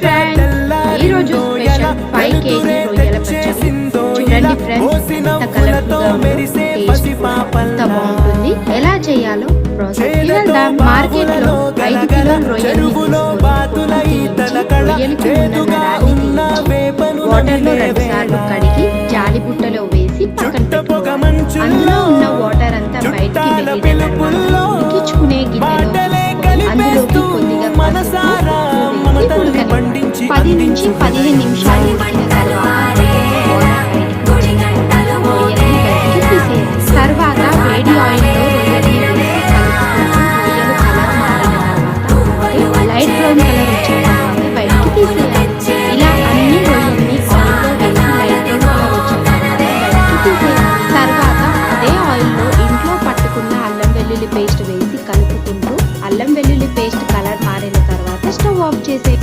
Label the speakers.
Speaker 1: Friends, ఈరోజు special 5 kg రొయ్యల పచ్చడి. చూడండి ఫ్రెండ్స్, ఎంత కలర్ఫుల్గా ఉందో, టేస్ట్ ఎంత బాగుంటుంది. ఎలా చేయాలో ప్రాసెస్ కి వెళ్దాం. మార్కెట్ లో 5 కిలోల రొయ్యలు రొయ్యలకి ఉన్న వాటర్ లో 2 సార్లు కడిగి జాలి బుట్టలో వేసి పక్కన పెట్టుకోవాలి. అందులో ఉన్న వాటర్ అంతా బయటికి వెళ్ళిన తర్వాత ఉడికించుకునే గిన్నెలో అందులోకి కొద్దిగా పసుపు వేసి 10 నుంచి 15 నిమిషాలు ఉడికిన తర్వాత తర్వాత వేడి ఆయిల్లో రొయ్యలు కలుపుకుంటూ రొయ్యలు కలర్ మారిన తర్వాత లైట్ బ్రౌన్ కలర్ వచ్చిన తర్వాత బయటికి తీసేయాలి. ఇలా అన్ని రొయ్యల్ని ఆయిల్లో వేసి లైట్ బ్రౌన్ కలర్ వచ్చిన తర్వాత బయటికి తీసేయాలి. తర్వాత అదే ఆయిల్లో ఇంట్లో పట్టుకున్న అల్లం వెల్లుల్లి పేస్ట్ వేసి కలుపుకుంటూ అల్లం వెల్లుల్లి పేస్ట్ కలర్ మారిన తర్వాత స్టవ్ ఆఫ్ చేసే